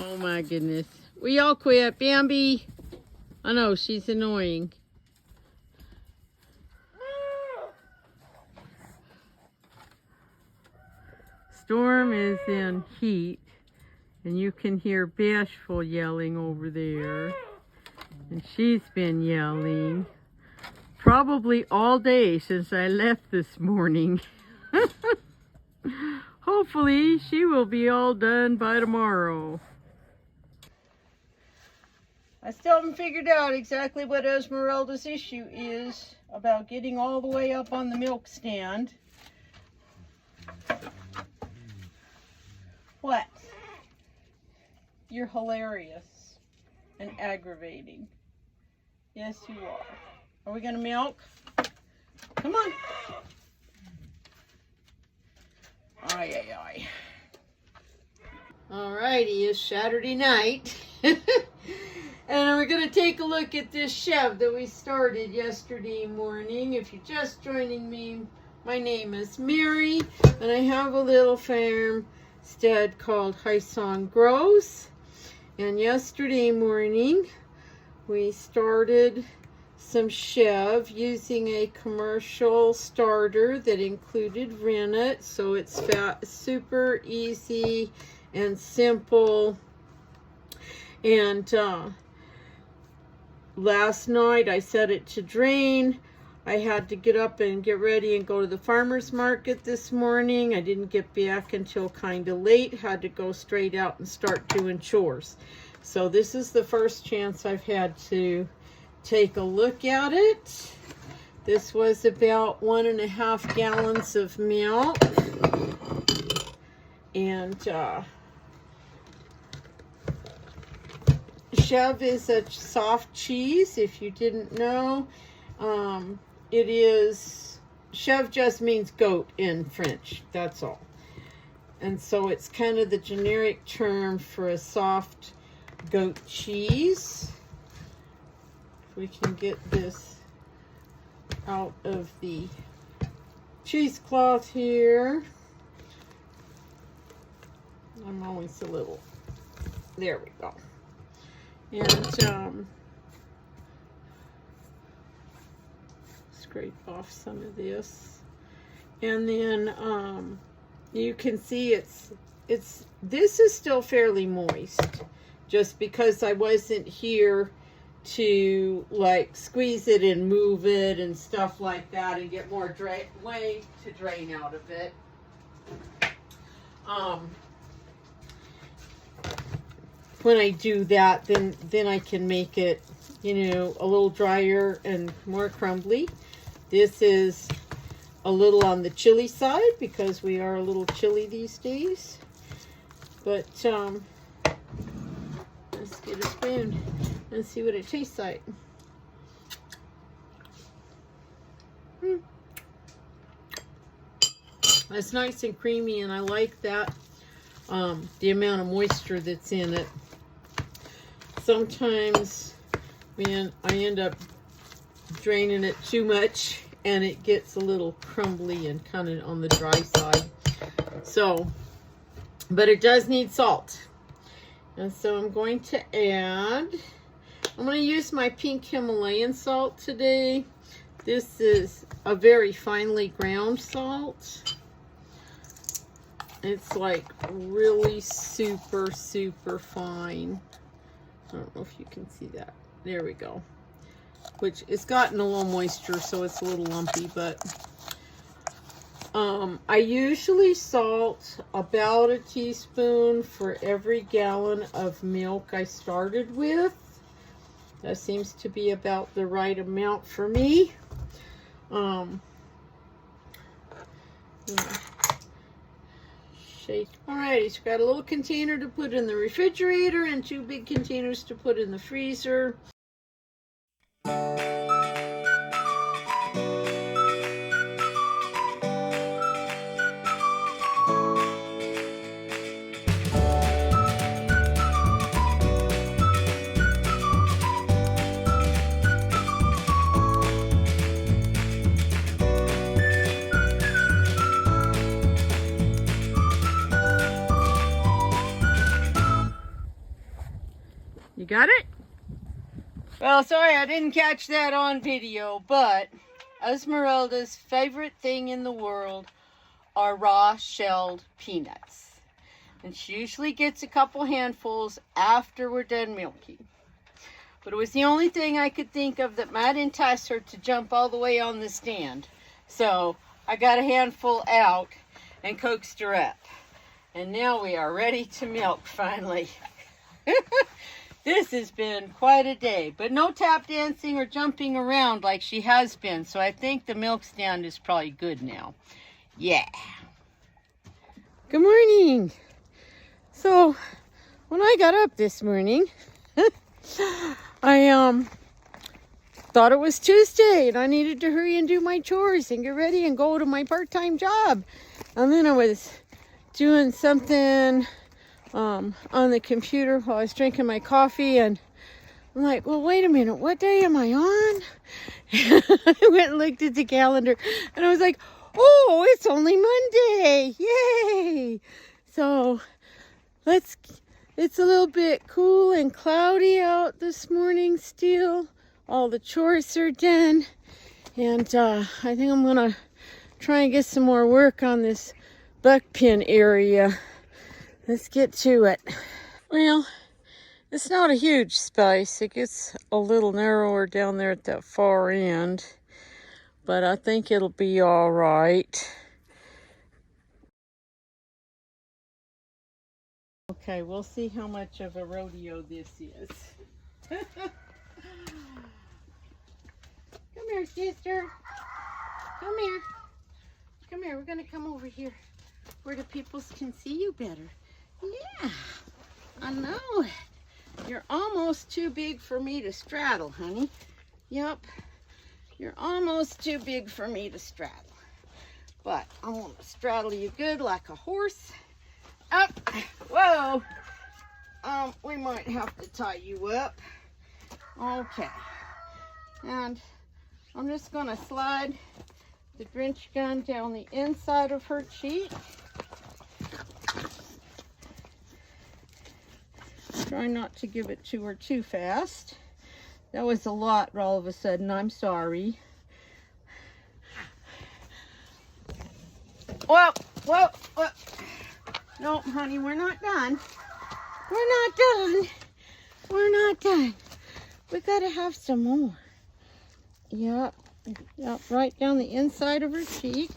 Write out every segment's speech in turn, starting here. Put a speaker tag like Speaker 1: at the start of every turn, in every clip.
Speaker 1: Oh my goodness. We all quit. Bambi. I know, she's annoying. Storm is in heat, and you can hear Bashful yelling over there. And she's been yelling probably all day since I left this morning. Hopefully she will be all done by tomorrow. I still haven't figured out exactly what Esmeralda's issue is about getting all the way up on the milk stand. What? You're hilarious and aggravating. Yes, you are. Are we gonna milk? Come on. Ay, ay, ay. Alrighty, it's Saturday night. And we're going to take a look at this chev that we started yesterday morning. If you're just joining me, my name is Mary, and I have a little farmstead called High Song Grows. And yesterday morning, we started some chev using a commercial starter that included rennet, so it's super easy and simple. And last night I set it to drain. I had to get up and get ready and go to the farmer's market this morning. I didn't get back until kind of late. Had to go straight out and start doing chores. So this is the first chance I've had to take a look at it. This was about 1.5 gallons of milk. And chev is a soft cheese, if you didn't know. It is, chev just means goat in French, that's all. And so it's kind of the generic term for a soft goat cheese. If we can get this out of the cheesecloth here. I'm always a little, there we go. And scrape off some of this, and then you can see this is still fairly moist, just because I wasn't here to like squeeze it and move it and stuff like that and get more way to drain out of it. When I do that, then I can make it, you know, a little drier and more crumbly. This is a little on the chilly side because we are a little chilly these days. But let's get a spoon and see what it tastes like. It's nice and creamy, and I like that, the amount of moisture that's in it. Sometimes I end up draining it too much and it gets a little crumbly and kind of on the dry side. So, but it does need salt. And so I'm going to use my pink Himalayan salt today. This is a very finely ground salt. It's like really super, super fine. I don't know if you can see that. There we go. Which it's gotten a little moisture, so it's a little lumpy, but I usually salt about a teaspoon for every gallon of milk I started with. That seems to be about the right amount for me. Shake. Alrighty, so got a little container to put in the refrigerator and 2 big containers to put in the freezer. You got it? Well, sorry I didn't catch that on video, but Esmeralda's favorite thing in the world are raw shelled peanuts. And she usually gets a couple handfuls after we're done milking. But it was the only thing I could think of that might entice her to jump all the way on the stand. So I got a handful out and coaxed her up. And now we are ready to milk finally. This has been quite a day, but no tap dancing or jumping around like she has been. So I think the milk stand is probably good now. Yeah. Good morning. So when I got up this morning, I thought it was Tuesday and I needed to hurry and do my chores and get ready and go to my part-time job. And then I was doing something on the computer while I was drinking my coffee, and I'm like, well, wait a minute, what day am I on? I went and looked at the calendar and I was like, oh, it's only Monday. Yay! So it's a little bit cool and cloudy out this morning still. All the chores are done. And I think I'm going to try and get some more work on this buck pin area. Let's get to it. Well, it's not a huge space. It gets a little narrower down there at that far end. But I think it'll be all right. Okay, we'll see how much of a rodeo this is. Come here, sister. Come here. Come here. We're going to come over here where the peoples can see you better. Yeah, I know it. You're almost too big for me to straddle, honey. Yep. You're almost too big for me to straddle. But I want to straddle you good like a horse. Up. Whoa. We might have to tie you up. Okay. And I'm just going to slide the drench gun down the inside of her cheek. Try not to give it to her too fast. That was a lot all of a sudden. I'm sorry. Whoa, whoa, whoa. No, honey, we're not done. We're not done. We're not done. We gotta have some more. Yep, yep, right down the inside of her cheek.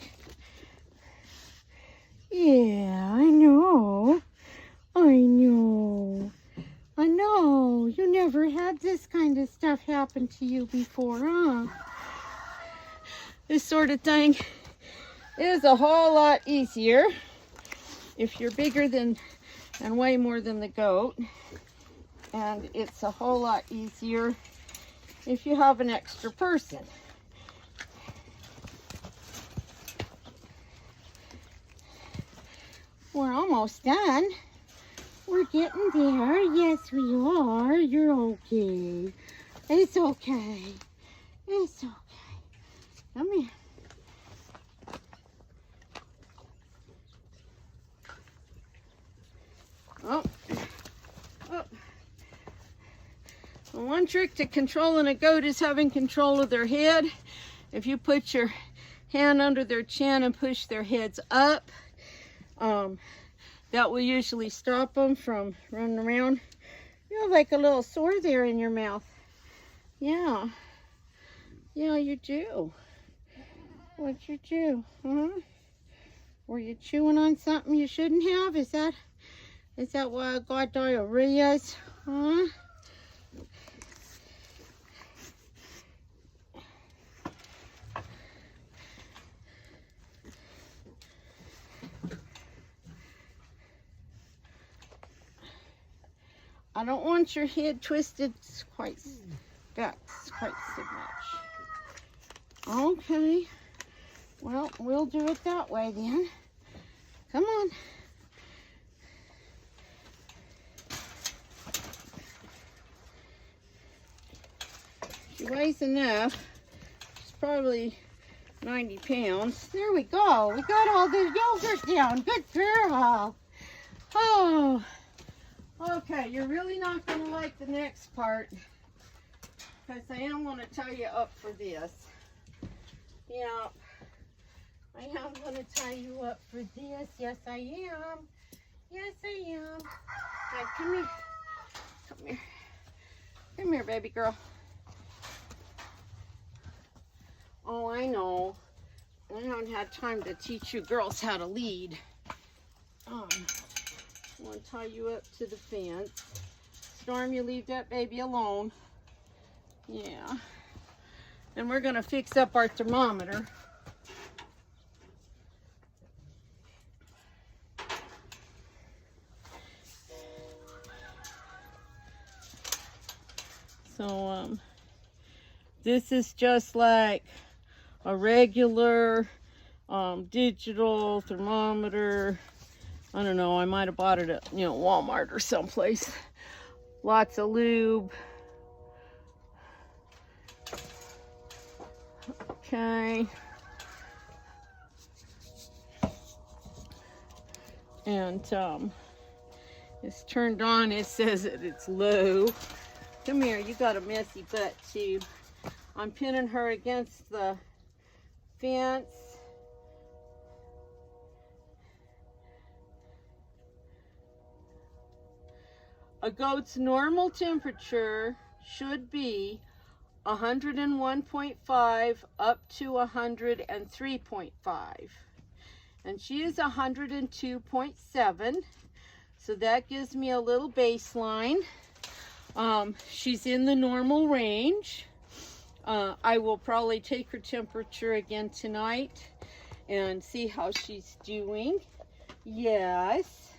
Speaker 1: Yeah, I know. I know. I know. You never had this kind of stuff happen to you before, huh? This sort of thing is a whole lot easier if you're bigger than and weigh more than the goat. And it's a whole lot easier if you have an extra person. We're almost done. We're getting there. Yes, we are. You're okay. It's okay. It's okay. Come here. Oh. Oh. Well, one trick to controlling a goat is having control of their head. If you put your hand under their chin and push their heads up, that will usually stop them from running around. You have like a little sore there in your mouth. Yeah. Yeah, you do. What'd you do? Huh? Were you chewing on something you shouldn't have? Is that why I got diarrhea? Huh? I don't want your head twisted quite back quite so much. Okay. Well, we'll do it that way then. Come on. She weighs enough. She's probably 90 pounds. There we go. We got all the yogurt down. Good girl. Oh. Okay, you're really not going to like the next part, because I am going to tie you up for this. Yeah, I am going to tie you up for this. Yes, I am. Yes, I am. Okay, come here. Come here. Come here, baby girl. Oh, I know. I haven't had time to teach you girls how to lead. I want to tie you up to the fence. Storm, you leave that baby alone. Yeah. And we're going to fix up our thermometer. So, this is just like a regular digital thermometer. I don't know, I might have bought it at, Walmart or someplace. Lots of lube. Okay. And it's turned on. It says that it's low. Come here, you got a messy butt too. I'm pinning her against the fence. A goat's normal temperature should be 101.5 up to 103.5. And she is 102.7. So that gives me a little baseline. She's in the normal range. I will probably take her temperature again tonight and see how she's doing. Yes.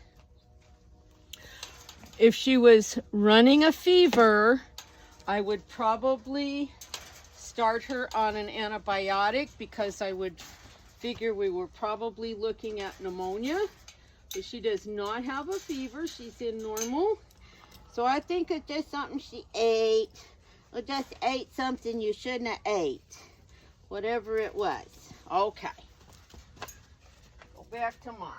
Speaker 1: If she was running a fever, I would probably start her on an antibiotic, because I would figure we were probably looking at pneumonia. But she does not have a fever. She's in normal. So I think it's just something she ate. Or just ate something you shouldn't have ate. Whatever it was. Okay. Go back to Mom.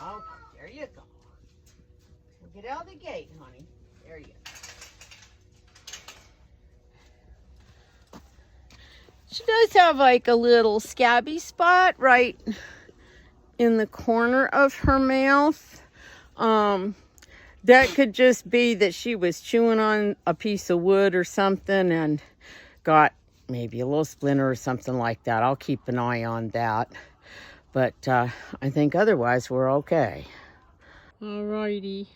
Speaker 1: Okay, there you go. Get out of the gate, honey. There you go. She does have like a little scabby spot right in the corner of her mouth. That could just be that she was chewing on a piece of wood or something and got maybe a little splinter or something like that. I'll keep an eye on that. But I think otherwise we're okay. Alrighty.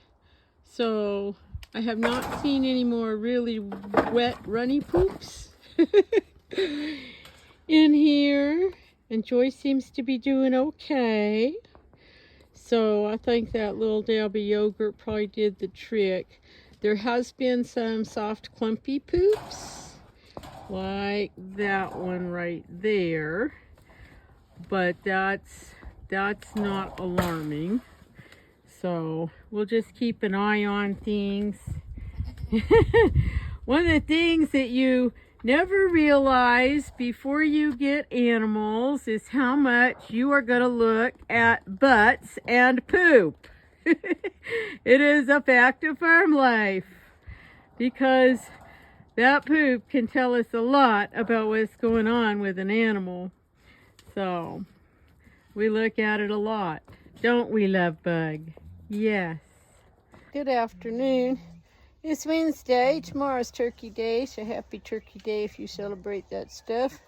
Speaker 1: So I have not seen any more really wet runny poops in here. And Joy seems to be doing okay. So I think that little Dabby yogurt probably did the trick. There has been some soft clumpy poops, like that one right there. But that's not alarming. So we'll just keep an eye on things. One of the things that you never realize before you get animals is how much you are going to look at butts and poop. It is a fact of farm life, because that poop can tell us a lot about what's going on with an animal. So we look at it a lot. Don't we, Love Bug? Yes. Good afternoon. It's Wednesday. Tomorrow's Turkey Day, so happy Turkey Day if you celebrate that stuff.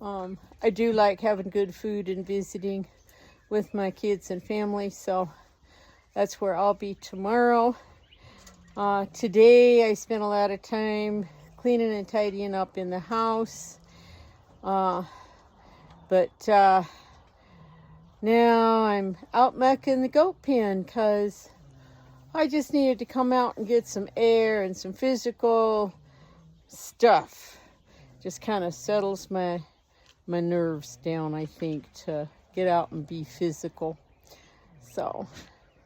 Speaker 1: I do like having good food and visiting with my kids and family, so that's where I'll be tomorrow. Today I spent a lot of time cleaning and tidying up in the house. But now I'm out mucking the goat pen, because I just needed to come out and get some air and some physical stuff. Just kind of settles my nerves down, I think, to get out and be physical. So,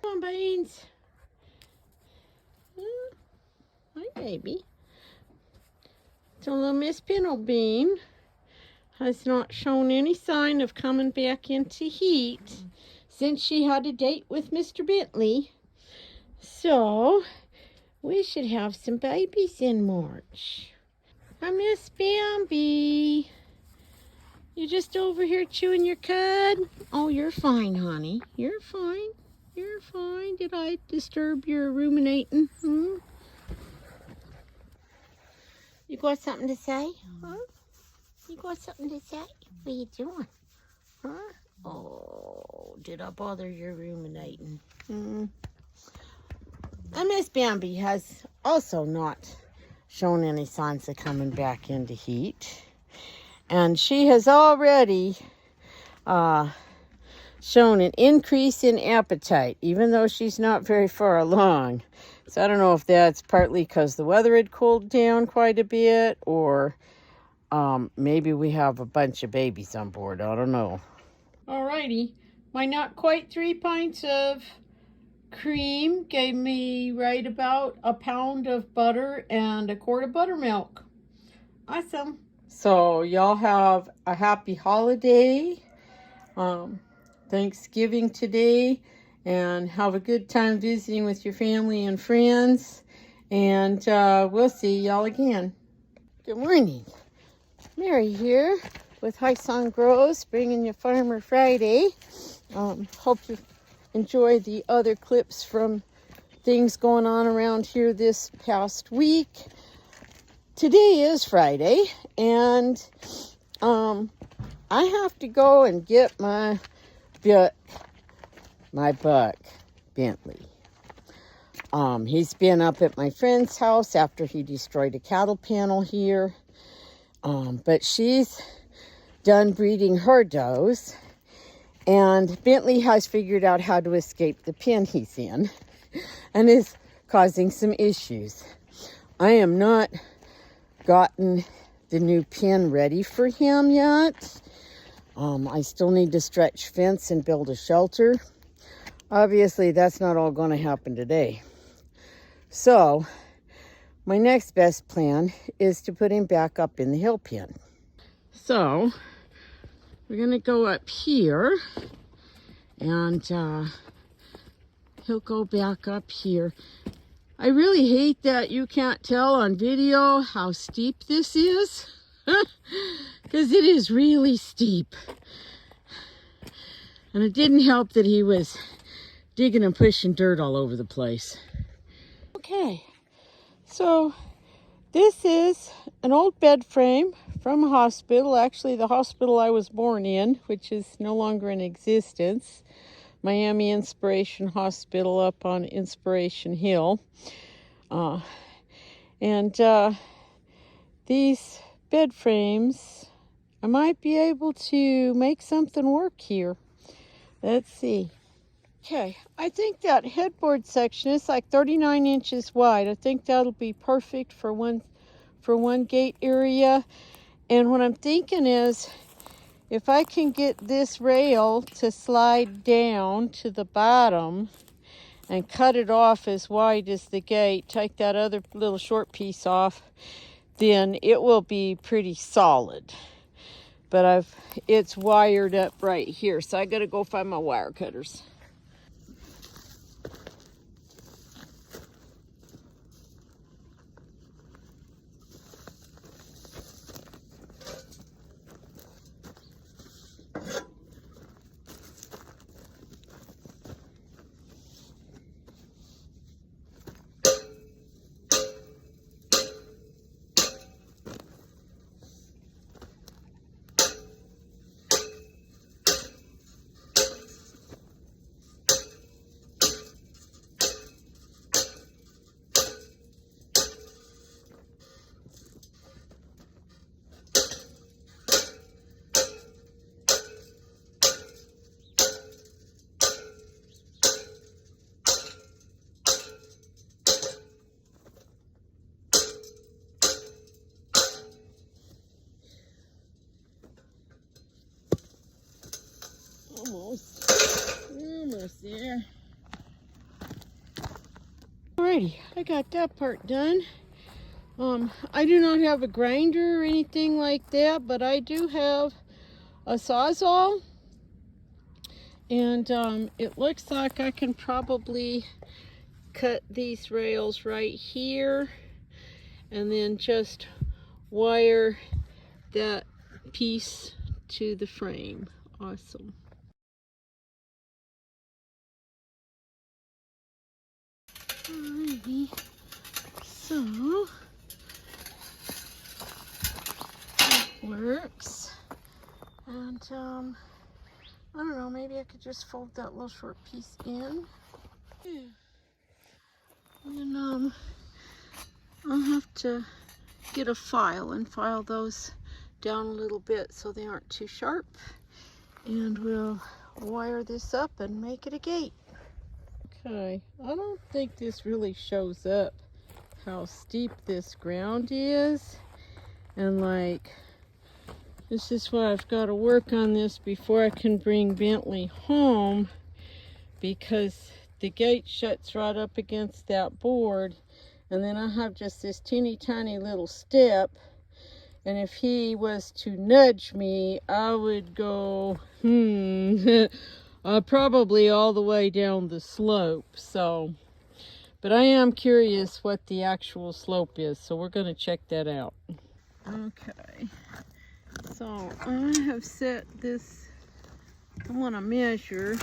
Speaker 1: come on, Beans. Hi, baby. So little Miss Pinnlebean has not shown any sign of coming back into heat since she had a date with Mr. Bentley. So, we should have some babies in March. I miss Bambi. You just over here chewing your cud? Oh, you're fine, honey. You're fine. You're fine. Did I disturb your ruminating? You got something to say? Huh? You got something to say? What are you doing? Huh? Oh, did I bother your ruminating? And Miss Bambi has also not shown any signs of coming back into heat. And she has already shown an increase in appetite, even though she's not very far along. So I don't know if that's partly because the weather had cooled down quite a bit, or maybe we have a bunch of babies on board. I don't know. Alrighty, my not quite 3 pints of cream gave me right about a pound of butter and a quart of buttermilk. Awesome. So y'all have a happy holiday, Thanksgiving today, and have a good time visiting with your family and friends. And we'll see y'all again. Good morning. Mary here with High Song Grows, bringing you Farmer Friday. Hope you enjoy the other clips from things going on around here this past week. Today is Friday, and I have to go and get my buck, Bentley. He's been up at my friend's house after he destroyed a cattle panel here. But she's done breeding her does, and Bentley has figured out how to escape the pen he's in and is causing some issues. I am not gotten the new pen ready for him yet. I still need to stretch fence and build a shelter. Obviously, that's not all going to happen today. So, my next best plan is to put him back up in the hill pen. So, we're going to go up here, and he'll go back up here. I really hate that you can't tell on video how steep this is, because it is really steep. And it didn't help that he was digging and pushing dirt all over the place. Okay, so this is an old bed frame from a hospital, actually the hospital I was born in, which is no longer in existence. Miami Inspiration Hospital up on Inspiration Hill. These bed frames, I might be able to make something work here. Let's see. Okay, I think that headboard section is like 39 inches wide. I think that'll be perfect for one gate area. And what I'm thinking is, if I can get this rail to slide down to the bottom and cut it off as wide as the gate, take that other little short piece off, then it will be pretty solid. But it's wired up right here, so I gotta go find my wire cutters. Almost there. Alrighty, I got that part done. I do not have a grinder or anything like that, but I do have a Sawzall, and it looks like I can probably cut these rails right here and then just wire that piece to the frame. Awesome. Alrighty, so that works. And I don't know, maybe I could just fold that little short piece in. Yeah. And I'll have to get a file and file those down a little bit so they aren't too sharp. And we'll wire this up and make it a gate. Okay, I don't think this really shows up how steep this ground is. And like, this is why I've got to work on this before I can bring Bentley home, because the gate shuts right up against that board, and then I have just this teeny tiny little step, and if he was to nudge me, I would go probably all the way down the slope. So, but I am curious what the actual slope is, so we're going to check that out. Okay, so I have set this, I want to measure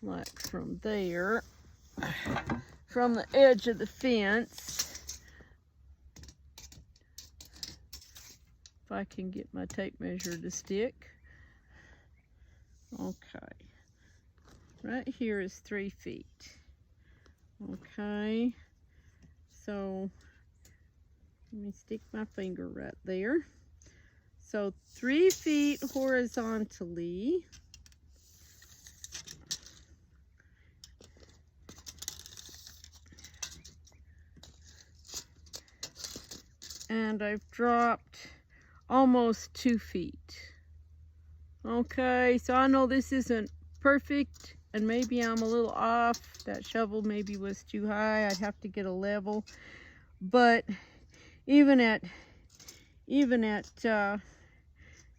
Speaker 1: like from there, from the edge of the fence, if I can get my tape measure to stick. Okay, right here is 3 feet. Okay, so let me stick my finger right there. So 3 feet horizontally. And I've dropped almost 2 feet. Okay, so I know this isn't perfect, and maybe I'm a little off. That shovel maybe was too high. I'd have to get a level. But even at you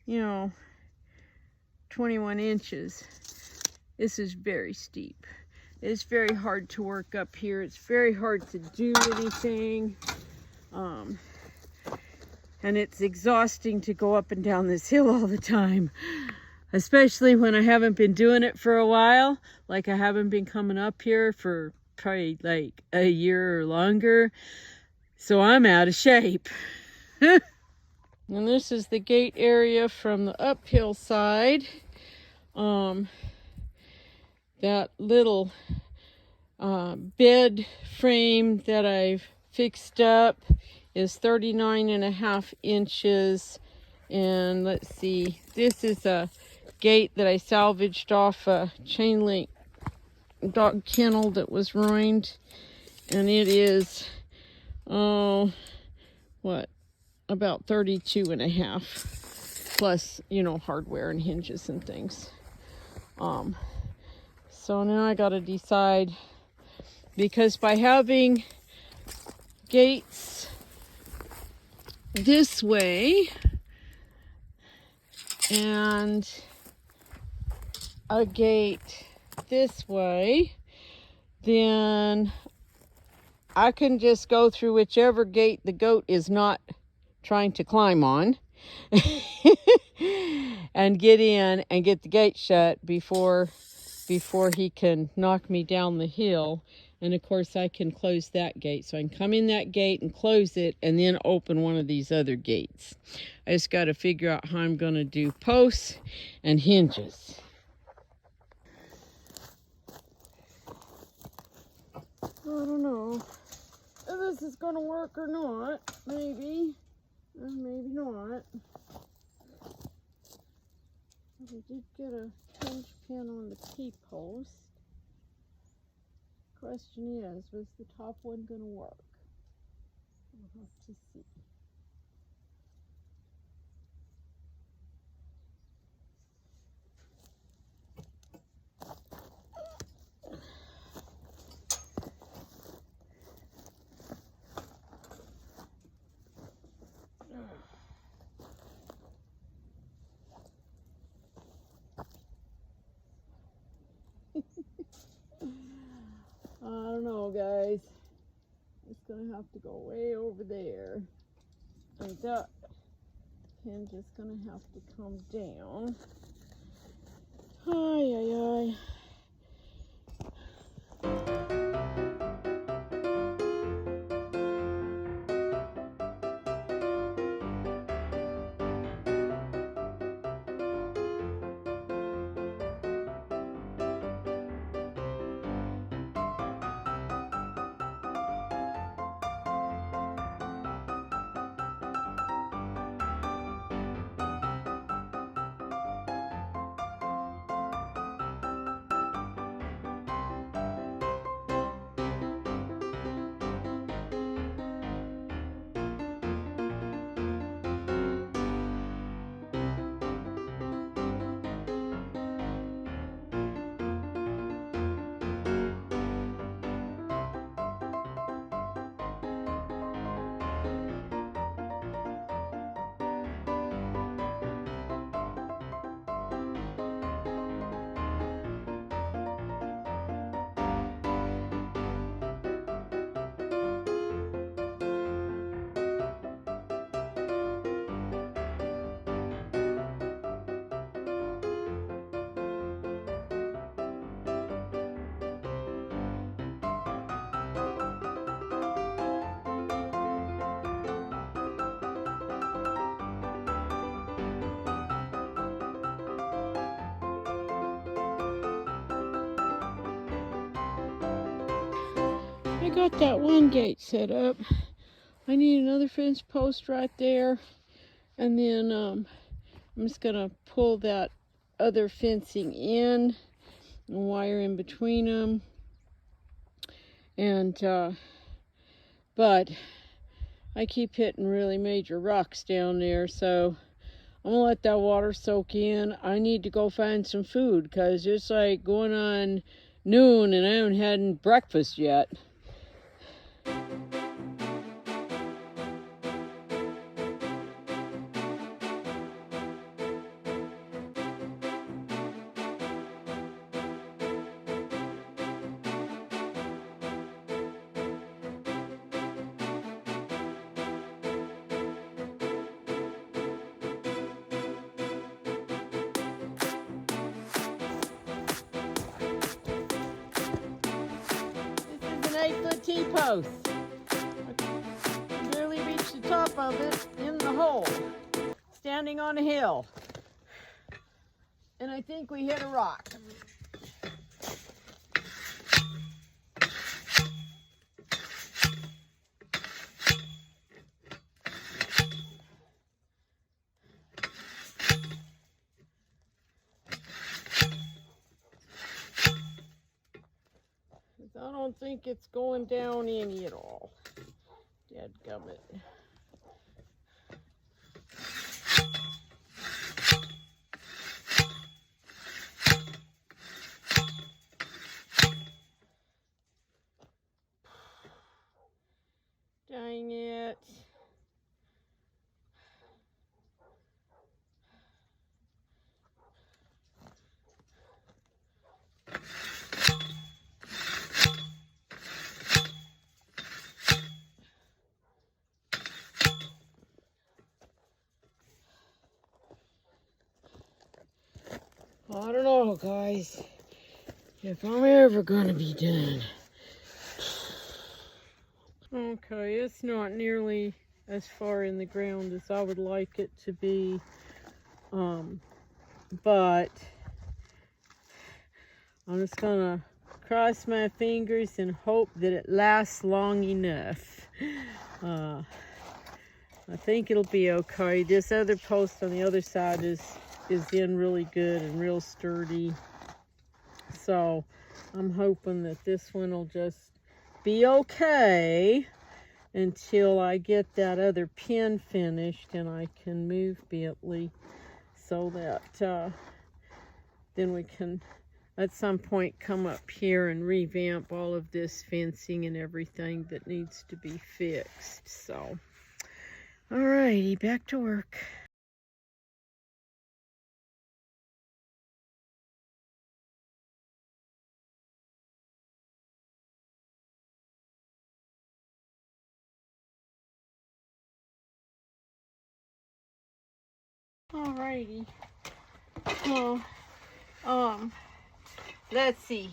Speaker 1: know, 21 inches, this is very steep. It's very hard to work up here. It's very hard to do anything. And it's exhausting to go up and down this hill all the time, especially when I haven't been doing it for a while. Like, I haven't been coming up here for probably like a year or longer. So I'm out of shape. And this is the gate area from the uphill side. That little bed frame that I've fixed up is 39.5 inches. And let's see, this is a gate that I salvaged off a chain link dog kennel that was ruined. And it is, about 32.5, plus, you know, hardware and hinges and things. So now I gotta decide, because by having gates this way and a gate this way, then I can just go through whichever gate the goat is not trying to climb on and get in and get the gate shut before he can knock me down the hill. And of course I can close that gate. So I can come in that gate and close it and then open one of these other gates. I just got to figure out how I'm going to do posts and hinges. I don't know if this is going to work or not. Maybe. Maybe not. I did get a hinge pin on the T-post. Question is, was the top one going to work? We'll have to see. don't know, guys. It's gonna have to go way over there. And that hinge is gonna have to come down. Ay, ay, ay. I got that one gate set up. I need another fence post right there. And then I'm just gonna pull that other fencing in and wire in between them. And but I keep hitting really major rocks down there, so I'm gonna let that water soak in. I need to go find some food because it's like going on noon and I haven't had breakfast yet. This is an 8-foot T-post. I barely reached the top of it in the hole, standing on a hill. And I think we hit a rock. I don't think it's going down any at all. Dadgummit. Dang it. I don't know, guys, if I'm ever gonna be done. Okay, it's not nearly as far in the ground as I would like it to be, but I'm just gonna cross my fingers and hope that it lasts long enough. I think it'll be okay. This other post on the other side is in really good and real sturdy. So I'm hoping that this one will just be okay until I get that other pin finished and I can move Bentley so that then we can at some point come up here and revamp all of this fencing and everything that needs to be fixed. So, alrighty, back to work. Alrighty. Oh, let's see.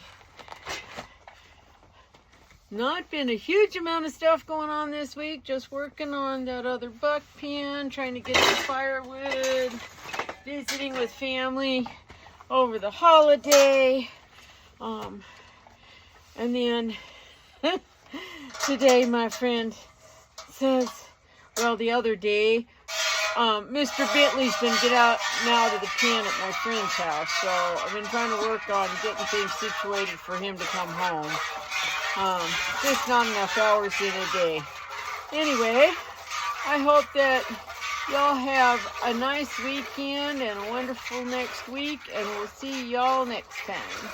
Speaker 1: Not been a huge amount of stuff going on this week. Just working on that other buck pen, trying to get some firewood, visiting with family over the holiday. And then today my friend says, well, the other day, Mr. Bentley's been get out now to the pen at my friend's house, so I've been trying to work on getting things situated for him to come home. Just not enough hours in a day. Anyway, I hope that y'all have a nice weekend and a wonderful next week, and we'll see y'all next time.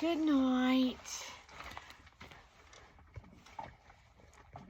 Speaker 1: Good night.